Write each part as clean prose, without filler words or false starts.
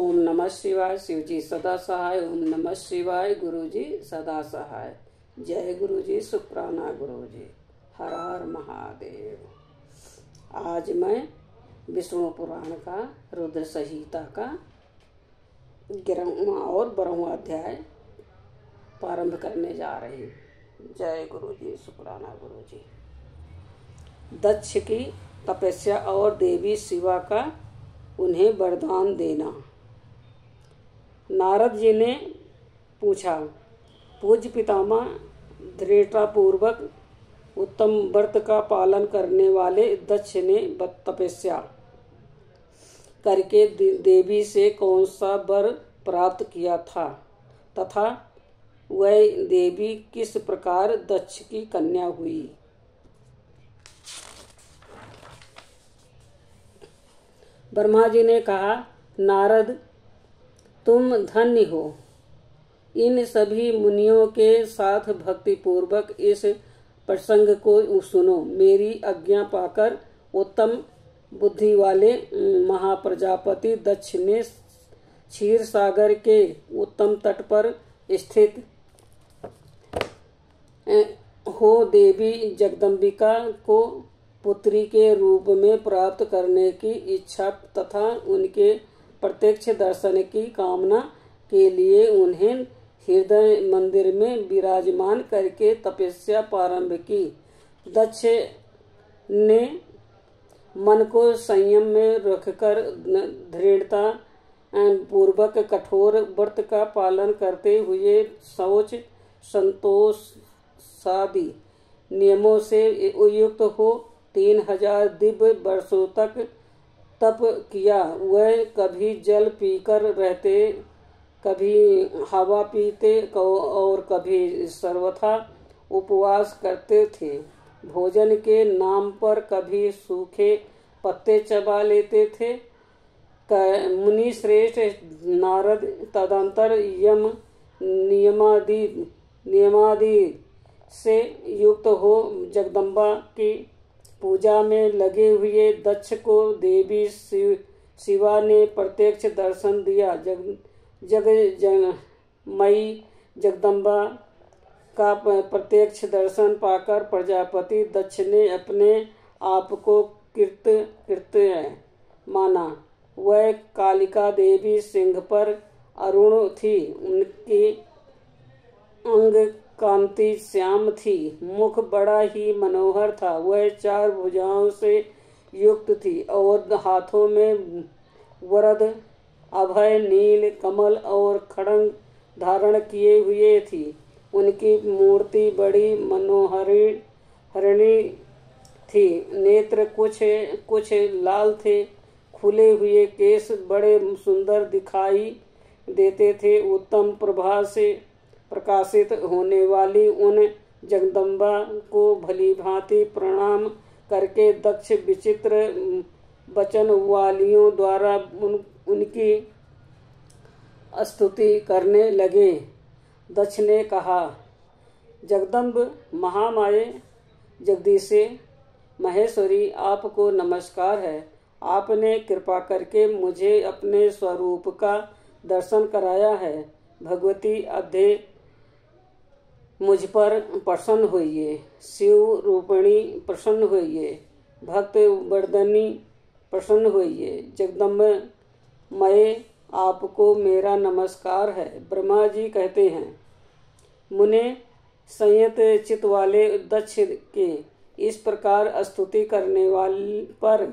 ओम नमः शिवाय। शिव जी सदा सहाय। ओम नमः शिवाय। गुरु जी सदा सहाय। जय गुरु जी। शुक्राना गुरु जी। हर हर महादेव। आज मैं विष्णु पुराण का रुद्र संहिता का 11वां और 12वां अध्याय प्रारंभ करने जा रही हूँ। जय गुरु जी। शुक्राना गुरु जी। दक्ष की तपस्या और देवी शिवा का उन्हें वरदान देना। नारद जी ने पूछा, पूज्य पितामह, दृढ़तापूर्वक उत्तम व्रत का पालन करने वाले दक्ष ने तपस्या करके देवी से कौन सा वर प्राप्त किया था तथा वह देवी किस प्रकार दक्ष की कन्या हुई। ब्रह्मा जी ने कहा, नारद, तुम धन्य हो। इन सभी मुनियों के साथ भक्ति पूर्वक इस प्रसंग को सुनो। मेरी आज्ञा पाकर उत्तम बुद्धि वाले महाप्रजापति दक्ष ने क्षीर सागर के उत्तम तट पर स्थित हो देवी जगदम्बिका को पुत्री के रूप में प्राप्त करने की इच्छा तथा उनके प्रत्यक्ष दर्शन की कामना के लिए उन्हें हृदय मंदिर में विराजमान करके तपस्या प्रारंभ की। दक्ष ने मन को संयम में रखकर दृढ़ता पूर्वक कठोर व्रत का पालन करते हुए शौच संतोष आदि नियमों से युक्त हो 3000 दिव्य वर्षों तक तप किया। वह कभी जल पीकर रहते, कभी हवा पीते और कभी सर्वथा उपवास करते थे। भोजन के नाम पर कभी सूखे पत्ते चबा लेते थे। मुनि श्रेष्ठ नारद तदंतर यम नियमादि से युक्त हो जगदम्बा की पूजा में लगे हुए दक्ष को देवी शिवा ने प्रत्यक्ष दर्शन दिया। मई जगदम्बा का प्रत्यक्ष दर्शन पाकर प्रजापति दक्ष ने अपने आप को कृत्य माना। वह कालिका देवी सिंह पर अरुण थी। उनकी अंग कांति श्याम थी। मुख बड़ा ही मनोहर था। वह 4 भुजाओं से युक्त थी और हाथों में वरद, अभय, नील कमल और खड्ग धारण किए हुए थी। उनकी मूर्ति बड़ी मनोहरिणी थी। नेत्र कुछ लाल थे। खुले हुए केश बड़े सुंदर दिखाई देते थे। उत्तम प्रभा से प्रकाशित होने वाली उन जगदम्बा को भली भांति प्रणाम करके दक्ष विचित्र वचन वालियों द्वारा उनकी स्तुति करने लगे। दक्ष ने कहा, जगदम्ब महामाये जगदीशे महेश्वरी, आपको नमस्कार है। आपने कृपा करके मुझे अपने स्वरूप का दर्शन कराया है। भगवती अधे मुझ पर प्रसन्न होइए। शिव रूपिणी प्रसन्न होइए। भक्त वर्धनी प्रसन्न होइए। जगदम्ब मये, आपको मेरा नमस्कार है। ब्रह्मा जी कहते हैं, मुने संयत चित्त वाले दक्ष के इस प्रकार स्तुति करने वाले पर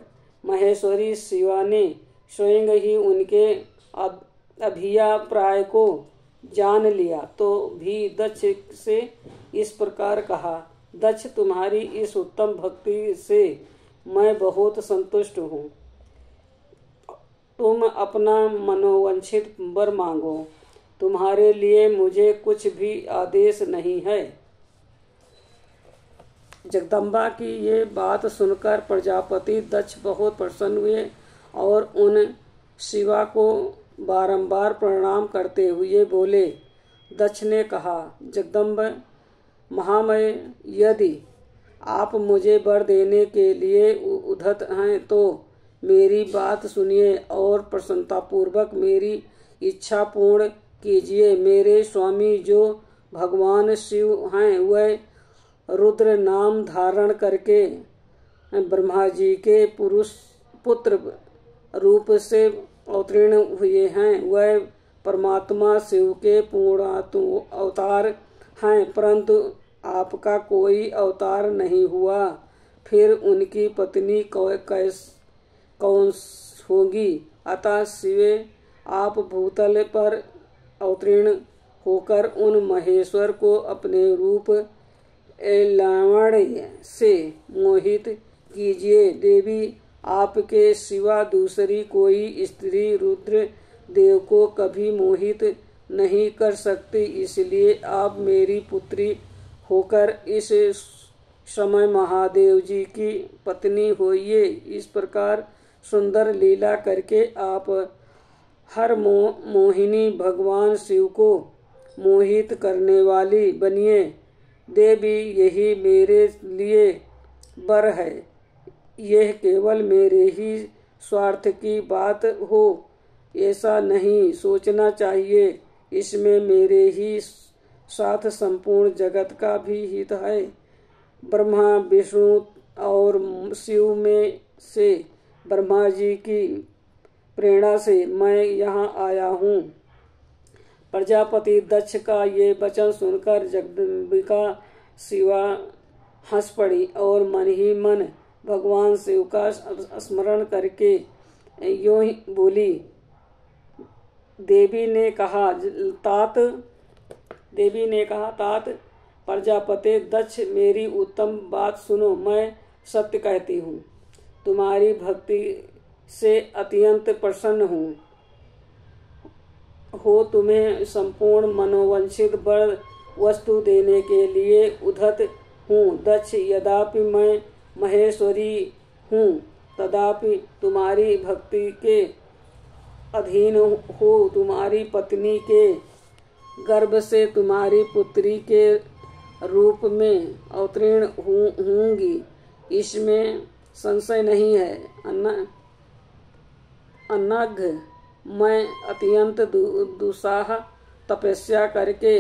महेश्वरी शिवा ने स्वयं ही उनके अभिप्राय को जान लिया तो भी दक्ष से इस प्रकार कहा, दक्ष, तुम्हारी इस उत्तम भक्ति से मैं बहुत संतुष्ट हूँ। तुम अपना मनोवांछित वर मांगो। तुम्हारे लिए मुझे कुछ भी आदेश नहीं है। जगदम्बा की ये बात सुनकर प्रजापति दक्ष बहुत प्रसन्न हुए और उन शिवा को बारंबार प्रणाम करते हुए बोले। दक्ष ने कहा, जगदम्ब महामय, यदि आप मुझे वर देने के लिए उद्धत हैं तो मेरी बात सुनिए और प्रसन्नतापूर्वक मेरी इच्छा पूर्ण कीजिए। मेरे स्वामी जो भगवान शिव हैं वह रुद्र नाम धारण करके ब्रह्मा जी के पुरुष पुत्र रूप से अवतीर्ण हुए हैं। वह परमात्मा शिव के पूर्णात्म अवतार हैं, परंतु आपका कोई अवतार नहीं हुआ। फिर उनकी पत्नी कौन होगी? अतः शिव आप भूतल पर अवतीर्ण होकर उन महेश्वर को अपने रूप लावण्य से मोहित कीजिए। देवी, आपके सिवा दूसरी कोई स्त्री रुद्र देव को कभी मोहित नहीं कर सकती, इसलिए आप मेरी पुत्री होकर इस समय महादेव जी की पत्नी होइए। इस प्रकार सुंदर लीला करके आप हर मोहिनी भगवान शिव को मोहित करने वाली बनिए। देवी, यही मेरे लिए वर है। यह केवल मेरे ही स्वार्थ की बात हो ऐसा नहीं सोचना चाहिए, इसमें मेरे ही साथ संपूर्ण जगत का भी हित है। ब्रह्मा विष्णु और शिव में से ब्रह्मा जी की प्रेरणा से मैं यहाँ आया हूँ। प्रजापति दक्ष का ये वचन सुनकर जगदम्बिका शिवा हंस पड़ी और मन ही मन भगवान शिव का स्मरण करके यूं ही बोली। देवी ने कहा, तात प्रजापति दक्ष, मेरी उत्तम बात सुनो। मैं सत्य कहती हूँ, तुम्हारी भक्ति से अत्यंत प्रसन्न हूँ। तुम्हें संपूर्ण मनोवांछित वर वस्तु देने के लिए उद्धत हूँ। दक्ष, यद्यपि मैं महेश्वरी हूँ तथापि तुम्हारी भक्ति के अधीन हो तुम्हारी पत्नी के गर्भ से तुम्हारी पुत्री के रूप में अवतीर्ण होंगी, इसमें संशय नहीं है। अनघ, मैं अत्यंत दुस्साह तपस्या करके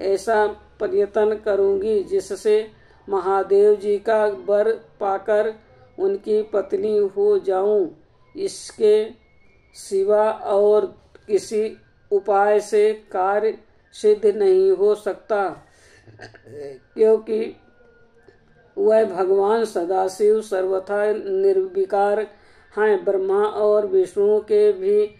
ऐसा प्रयत्न करूंगी जिससे महादेव जी का वर पाकर उनकी पत्नी हो जाऊं। इसके सिवा और किसी उपाय से कार्य सिद्ध नहीं हो सकता, क्योंकि वह भगवान सदाशिव सर्वथा निर्विकार हैं, ब्रह्मा और विष्णु के भी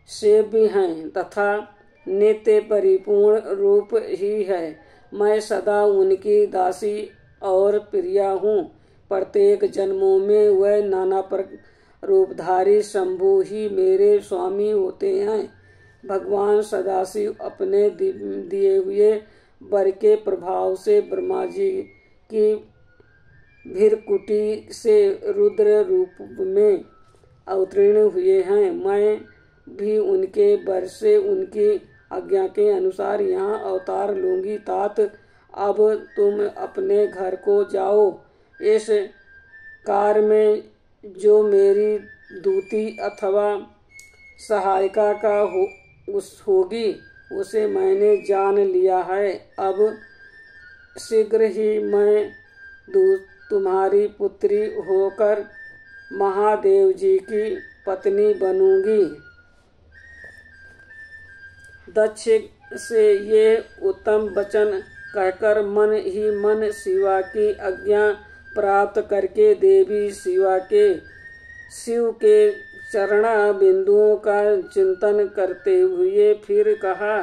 सेव्य हैं तथा नित्य परिपूर्ण रूप ही है। मैं सदा उनकी दासी और प्रिया हूँ। प्रत्येक जन्मों में वह नाना रूपधारी शंभु ही मेरे स्वामी होते हैं। भगवान सदाशिव अपने दिए हुए वर के प्रभाव से ब्रह्मा जी की भीरकुटी से रुद्र रूप में अवतीर्ण हुए हैं। मैं भी उनके वर से उनकी आज्ञा के अनुसार यहाँ अवतार लूंगी। तात, अब तुम अपने घर को जाओ। इस कार्य में जो मेरी दूती अथवा सहायिका का होगी उसे मैंने जान लिया है। अब शीघ्र ही मैं तुम्हारी पुत्री होकर महादेव जी की पत्नी बनूंगी। दक्ष से ये उत्तम वचन कहकर मन ही मन शिवा की आज्ञा प्राप्त करके देवी शिव के चरणा बिंदुओं का चिंतन करते हुए फिर कहा,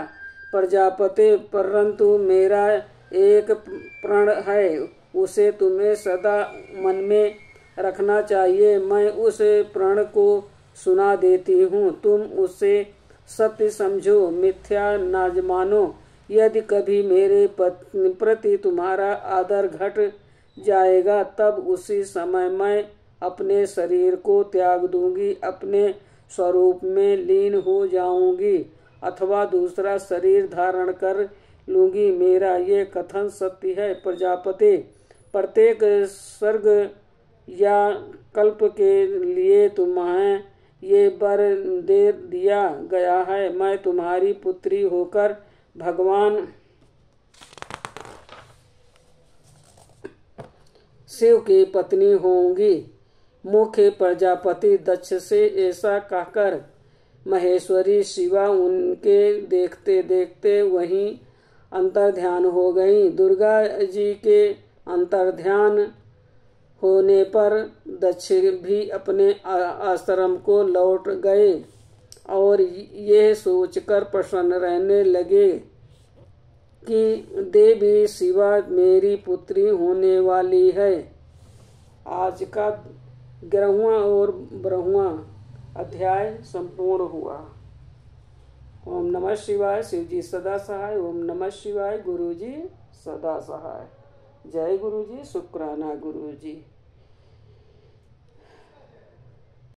प्रजापति, परंतु मेरा एक प्रण है, उसे तुम्हें सदा मन में रखना चाहिए। मैं उस प्रण को सुना देती हूँ, तुम उसे सत्य समझो, मिथ्या न मानो। यदि कभी मेरे प्रति तुम्हारा आदर घट जाएगा तब उसी समय मैं अपने शरीर को त्याग दूंगी, अपने स्वरूप में लीन हो जाऊंगी अथवा दूसरा शरीर धारण कर लूंगी। मेरा ये कथन सत्य है। प्रजापति, प्रत्येक सर्ग या कल्प के लिए तुम्हें ये वर दे दिया गया है। मैं तुम्हारी पुत्री होकर भगवान शिव की पत्नी होंगी। मुख्य प्रजापति दक्ष से ऐसा कहकर महेश्वरी शिवा उनके देखते देखते वहीं अंतर्ध्यान हो गई। दुर्गा जी के अंतर्ध्यान होने पर दक्ष भी अपने आश्रम को लौट गए और यह सोचकर प्रसन्न रहने लगे कि देवी शिवा मेरी पुत्री होने वाली है। आज का 11वां और 12वां अध्याय संपूर्ण हुआ। ओम नमः शिवाय। शिव जी सदा सहाय। ओम नमः शिवाय। गुरु जी सदा सहाय। जय गुरु जी। शुक्राना गुरु जी।